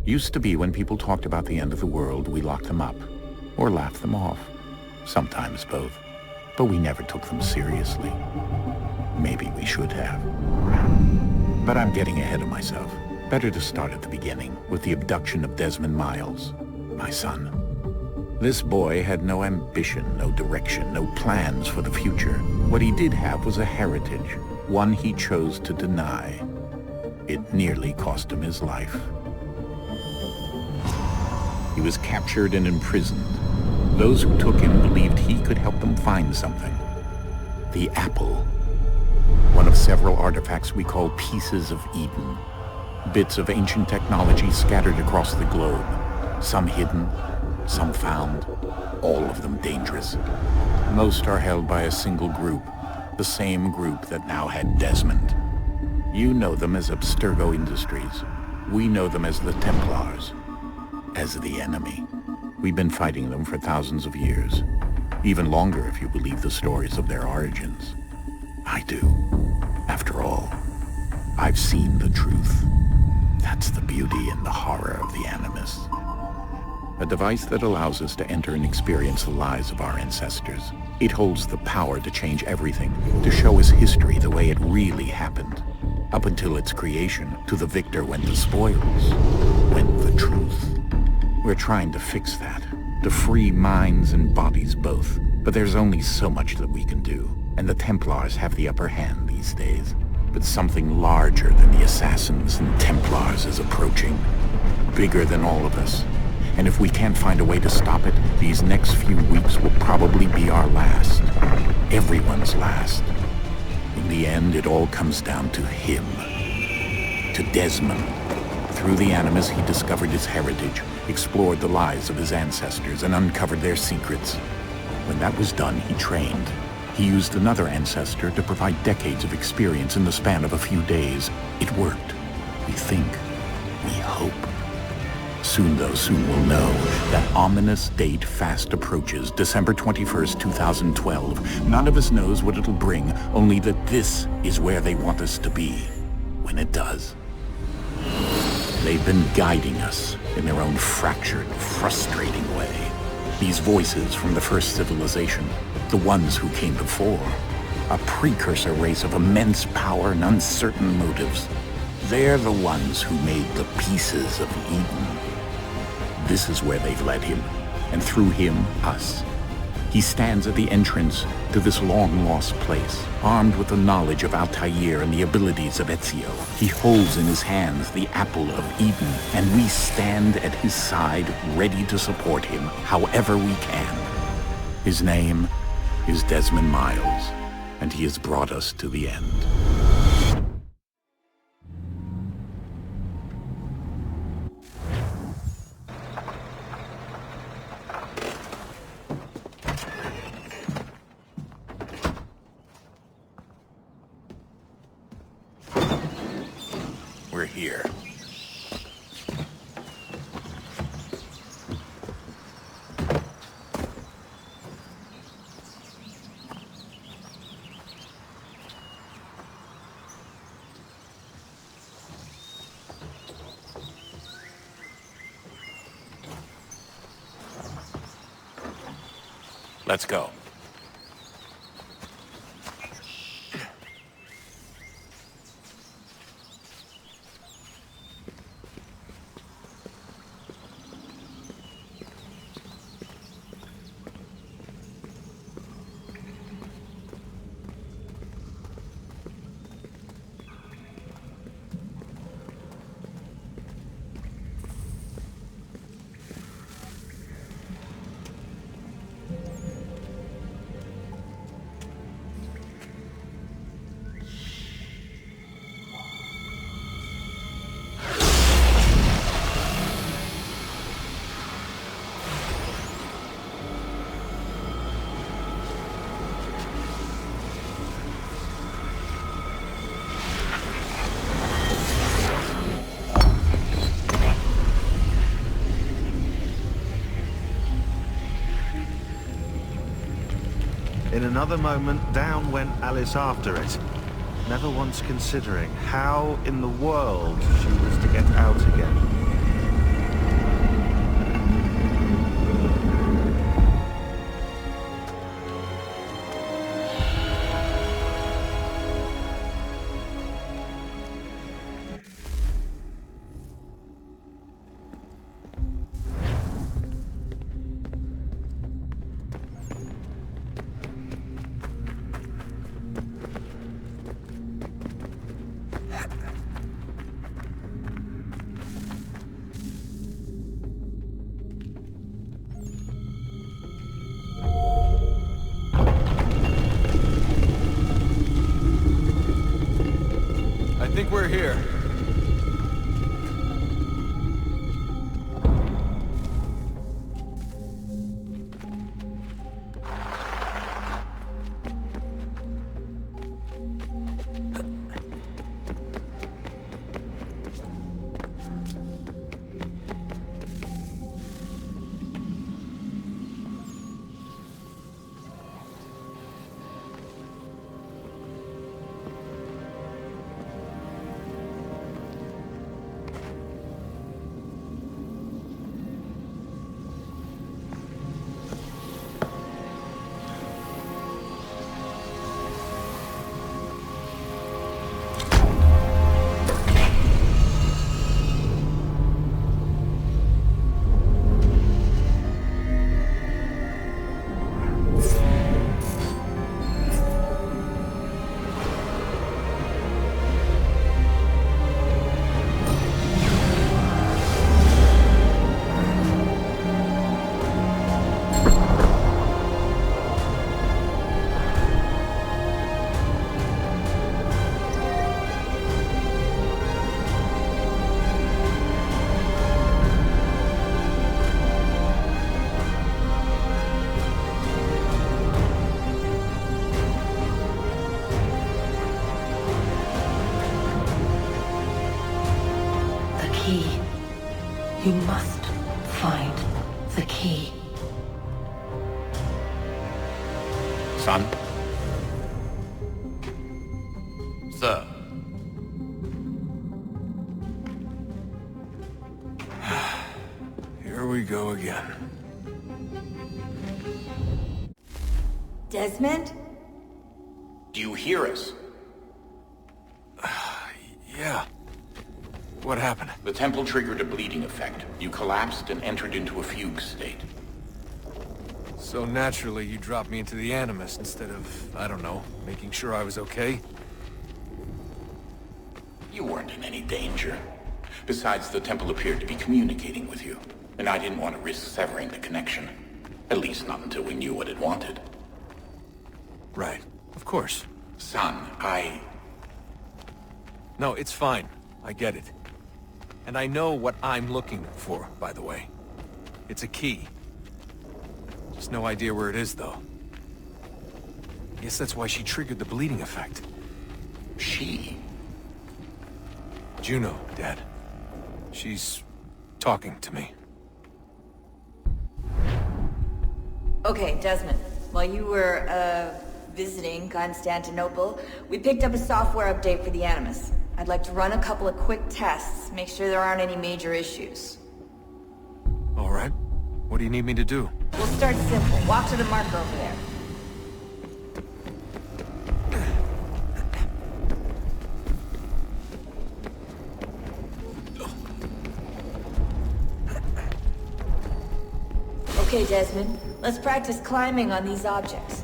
Used to be when people talked about the end of the world, we locked them up. Or laughed them off. Sometimes both. But we never took them seriously. Maybe we should have. But I'm getting ahead of myself. Better to start at the beginning, with the abduction of Desmond Miles, my son. This boy had no ambition, no direction, no plans for the future. What he did have was a heritage, one he chose to deny. It nearly cost him his life. He was captured and imprisoned. Those who took him believed he could help them find something. The apple. One of several artifacts we call pieces of Eden. Bits of ancient technology scattered across the globe. Some hidden, some found, all of them dangerous. Most are held by a single group, the same group that now had Desmond. You know them as Abstergo Industries. We know them as the Templars. As the enemy. We've been fighting them for thousands of years. Even longer if you believe the stories of their origins. I do. After all, I've seen the truth. That's the beauty and the horror of the Animus. A device that allows us to enter and experience the lives of our ancestors. It holds the power to change everything, to show us history the way it really happened. Up until its creation, to the victor went the spoils, went the truth. We're trying to fix that, to free minds and bodies both. But there's only so much that we can do, and the Templars have the upper hand these days. But something larger than the Assassins and Templars is approaching, bigger than all of us. And if we can't find a way to stop it, these next few weeks will probably be our last. Everyone's last. In the end, it all comes down to him. To Desmond. Through the Animus, he discovered his heritage, explored the lives of his ancestors, and uncovered their secrets. When that was done, he trained. He used another ancestor to provide decades of experience in the span of a few days. It worked. We think. We hope. Soon we'll know. That ominous date fast approaches, December 21st, 2012. None of us knows what it'll bring, only that this is where they want us to be. When it does. They've been guiding us in their own fractured, frustrating way. These voices from the first civilization, the ones who came before, a precursor race of immense power and uncertain motives. They're the ones who made the pieces of Eden. This is where they've led him, and through him, us. He stands at the entrance to this long-lost place, armed with the knowledge of Altair and the abilities of Ezio. He holds in his hands the apple of Eden, and we stand at his side, ready to support him however we can. His name is Desmond Miles, and he has brought us to the end. We're here. Let's go. In another moment, down went Alice after it, never once considering how in the world she was to get out again. here. Key. You must find the key. Son? Sir. Here we go again. Desmond? Do you hear us? Yeah. What happened? The temple triggered a bleeding effect. You collapsed and entered into a fugue state. So naturally, you dropped me into the Animus instead of, I don't know, making sure I was okay? You weren't in any danger. Besides, the temple appeared to be communicating with you, and I didn't want to risk severing the connection. At least not until we knew what it wanted. Right. Of course. Son, No, it's fine. I get it. And I know what I'm looking for, by the way. It's a key. Just no idea where it is, though. Guess that's why she triggered the bleeding effect. She? Juno, Dad. She's talking to me. Okay, Desmond. While you were, visiting Constantinople, we picked up a software update for the Animus. I'd like to run a couple of quick tests, make sure there aren't any major issues. All right. What do you need me to do? We'll start simple. Walk to the marker over there. Okay, Desmond. Let's practice climbing on these objects.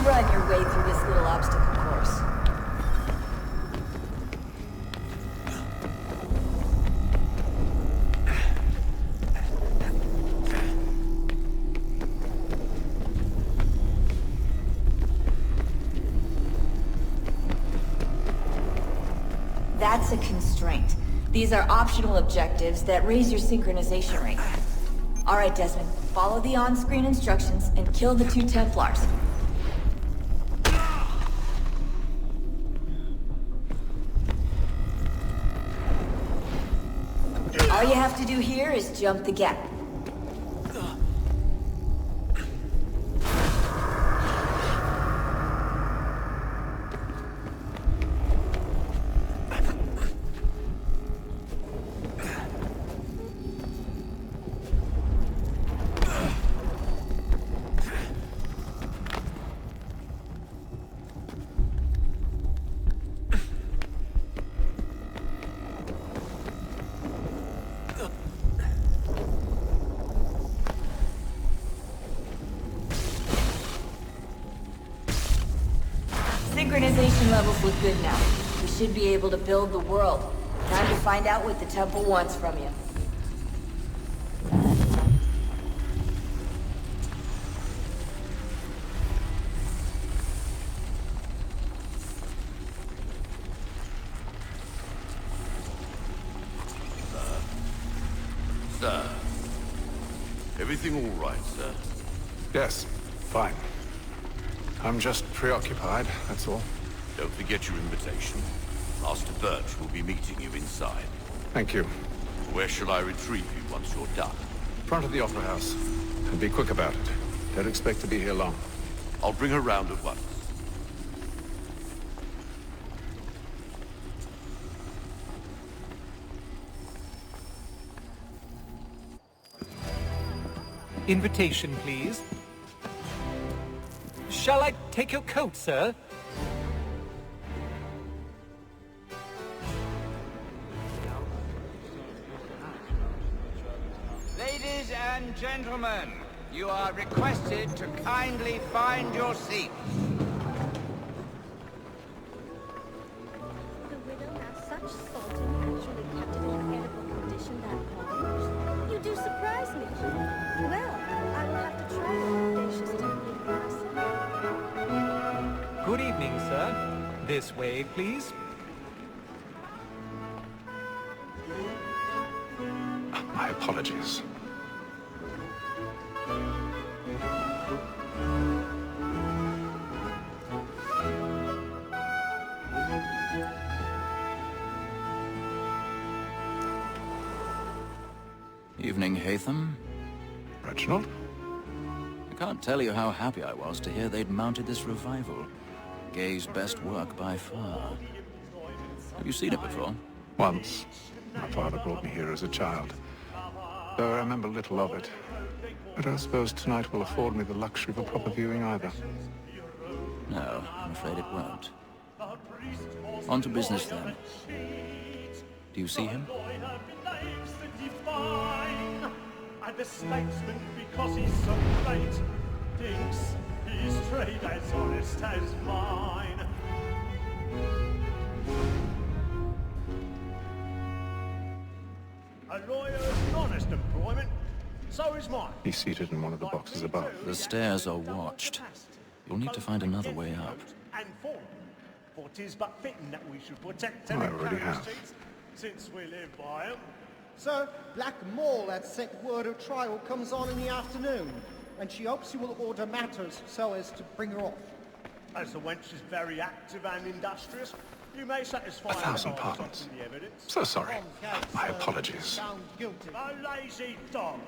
Run your way through this little obstacle course. That's a constraint. These are optional objectives that raise your synchronization rate. All right, Desmond, follow the on-screen instructions and kill the 2 Templars. All you have to do here is jump the gap. Production levels look good now. We should be able to build the world. Time to find out what the temple wants from you. Sir. Everything all right, sir? Yes, fine. I'm just preoccupied, that's all. Don't forget your invitation. Master Birch will be meeting you inside. Thank you. Where shall I retrieve you once you're done? Front of the Opera House. And be quick about it. Don't expect to be here long. I'll bring her round at once. Invitation, please. Shall I take your coat, sir? Ladies and gentlemen, you are requested to kindly find your seats. The widow has such salt and actually kept it in edible condition that long. You do surprise me. Well, I will have to try the audacious technique myself. Good evening, sir. This way, please. My apologies. Evening, Hatham. Reginald? I can't tell you how happy I was to hear they'd mounted this revival. Gay's best work by far. Have you seen it before? Once. My father brought me here as a child. Though I remember little of it. I don't suppose tonight will afford me the luxury of a proper viewing either. No, I'm afraid it won't. On to business then. Do you see him? And the statesman, because he's so great, thinks his trade as honest as mine. A lawyer's an honest employment, so is mine. He's seated in one of the boxes above. The stairs are watched. You'll need to find another way up. And form, for 'tis but fitting that we should protect I already have. since we live by 'em. Sir, Black Mall had sent word her trial comes on in the afternoon, and she hopes you will order matters so as to bring her off. As the wench is very active and industrious, you may satisfy 1,000 pardons. the evidence. So sorry. My apologies. Found guilty. A lazy dog!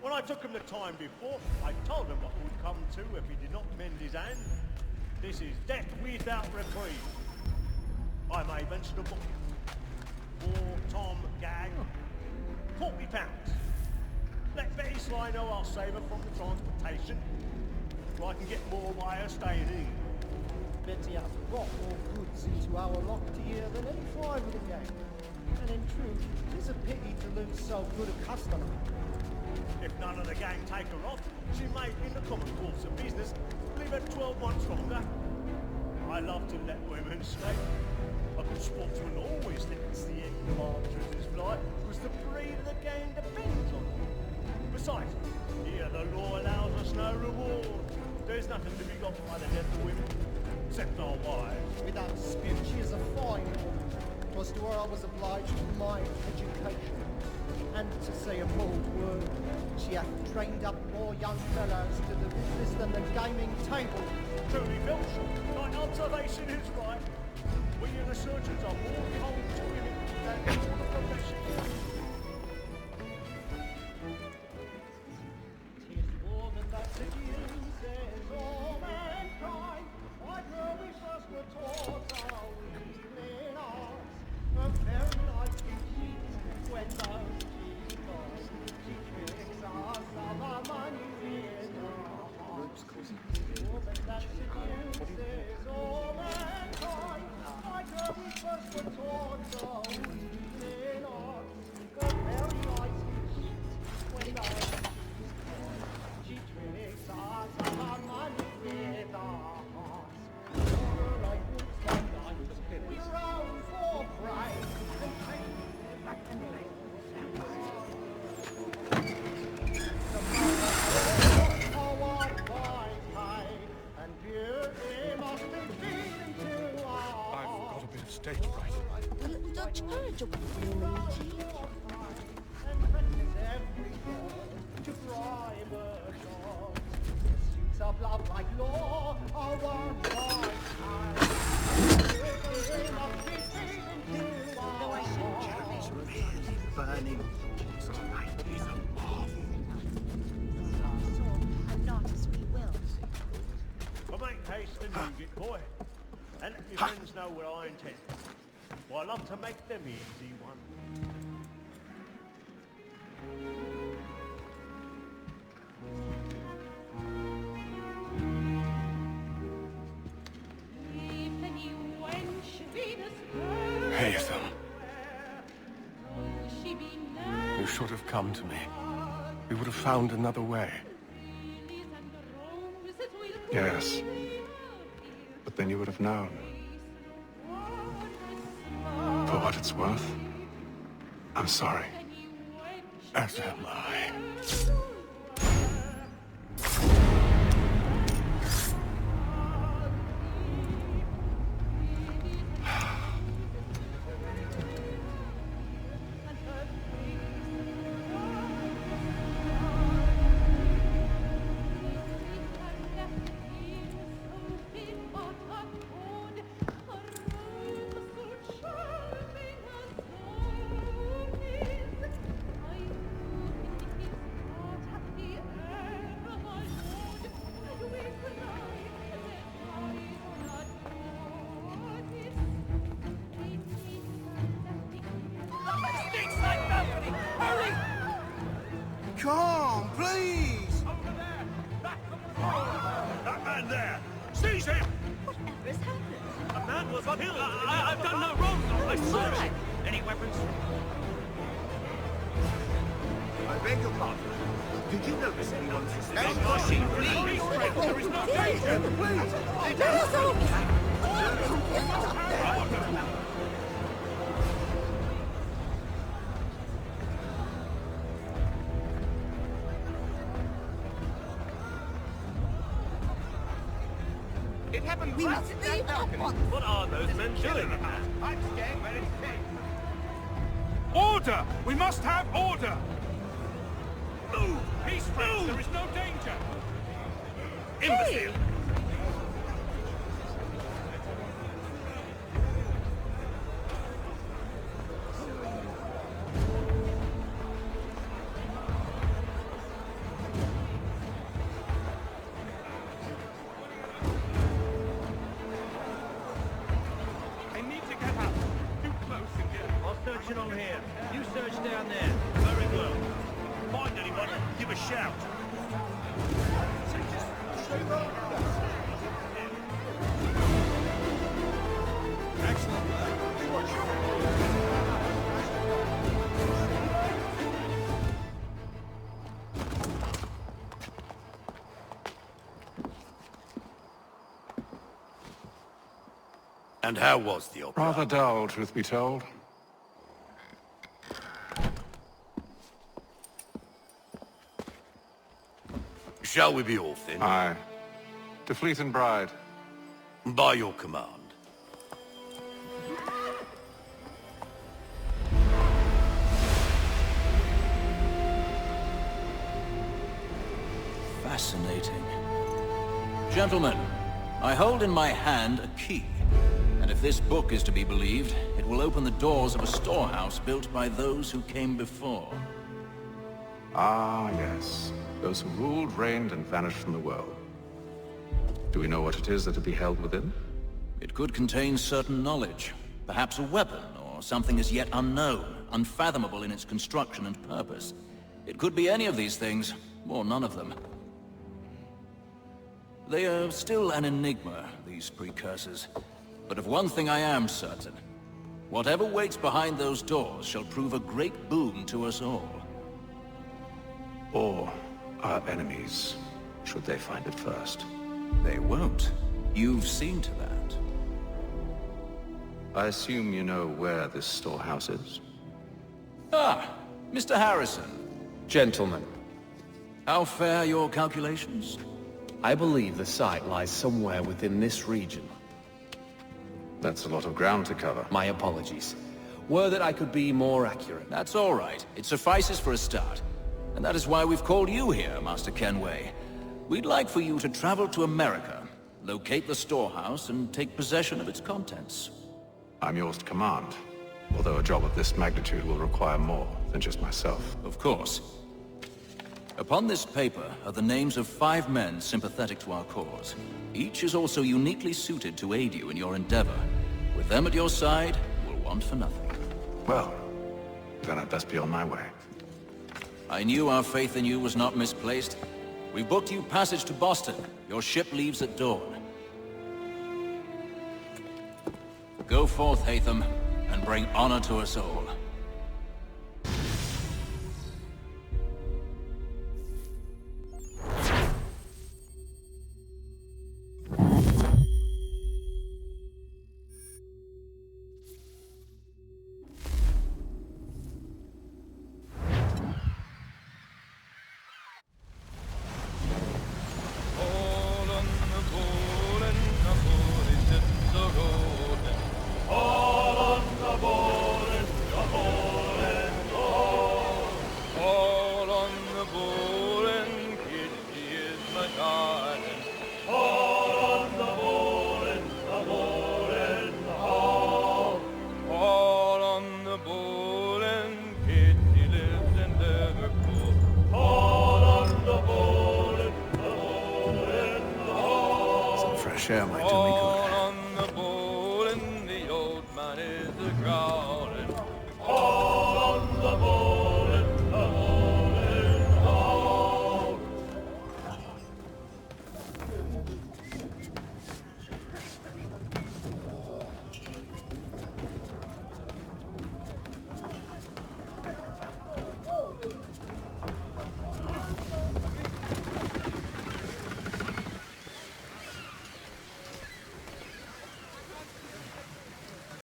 When I took him the time before, I told him what would come to if he did not mend his hand. This is death without reprieve. I may venture to book him. For Tom Gag, £40. Let Betty Sly know I'll save her from the transportation, so I can get more by her staying in. Betty has brought more goods into our locked here than any five of the gang. And in truth, it is a pity to lose so good a customer. If none of the gang take her off, she may, in the common course of business, leave her 12 months longer. I love to let women sleep. A good sportsman always lets the end of Archer's flight, because the breed of the gang depends on it. Besides, here the law allows us no reward. There's nothing to be got by the death of women, except our wives. Without dispute, she is a fine woman. 'Twas to her I was obliged to my education. And to say a bold word, she hath trained up more young fellows to the business than the gaming table. Truly, Belcher, my observation is right. We and the surgeons are more cold to women than all the professions. Tis woman that seduces all mankind. Why girl we first were taught our weakling arts. A very nice cheats when those she lost. She tricks us of our money with her hearts. Woman that seduces all mankind. Why girl we first were taught our weakling arts. A very nice cheats when those she tricks us of our money with our hearts. Girl, I would stand stage right. Dutch courage, To bribe a dog. Suits of love like law are one by Jeremy's really burning tonight. He's a marvel. and not as we will. Well, make haste and move it, boy. And let your friends know what I intend. Well, I love to make them easy one. Haytham. You should have come to me. We would have found another way. Yes. But then you would have known. For what it's worth, I'm sorry. As am I. Come, please! That man there! Seize him! Whatever has happened? A man was killed! I've done no wrong! I swear! Why? Any weapons? I beg your pardon. Did you notice anyone suspicious? Please, friend, there is no danger! It happened right at that balcony. What are those men doing? I'm staying where it's safe. Order! We must have order! Move! Peace, friends! There is no danger! Imbecile! I need to get out. Too close in here. I'll search it on here. You search down there. Very well. Find anyone, give a shout. And how was the opera? Rather dull, truth be told. Shall we be off then? Aye. To Fleet and Bride. By your command. Fascinating. Gentlemen, I hold in my hand a key. And if this book is to be believed, it will open the doors of a storehouse built by those who came before. Ah, yes. Those who ruled, reigned, and vanished from the world. Do we know what it is that to be held within? It could contain certain knowledge. Perhaps a weapon, or something as yet unknown, unfathomable in its construction and purpose. It could be any of these things, or none of them. They are still an enigma, these precursors. But of one thing I am certain. Whatever waits behind those doors shall prove a great boon to us all. Or our enemies, should they find it first. They won't. You've seen to that. I assume you know where this storehouse is? Ah, Mr. Harrison. Gentlemen, How fare your calculations? I believe the site lies somewhere within this region. That's a lot of ground to cover. My apologies. Were that I could be more accurate. That's all right. It suffices for a start. And that is why we've called you here, Master Kenway. We'd like for you to travel to America, locate the storehouse, and take possession of its contents. I'm yours to command, although a job of this magnitude will require more than just myself. Of course. Upon this paper are the names of 5 men sympathetic to our cause. Each is also uniquely suited to aid you in your endeavor. With them at your side, you will want for nothing. Well, then I'd best be on my way. I knew our faith in you was not misplaced. We booked you passage to Boston. Your ship leaves at dawn. Go forth, Hatham, and bring honor to us all. Some fresh air might do me good.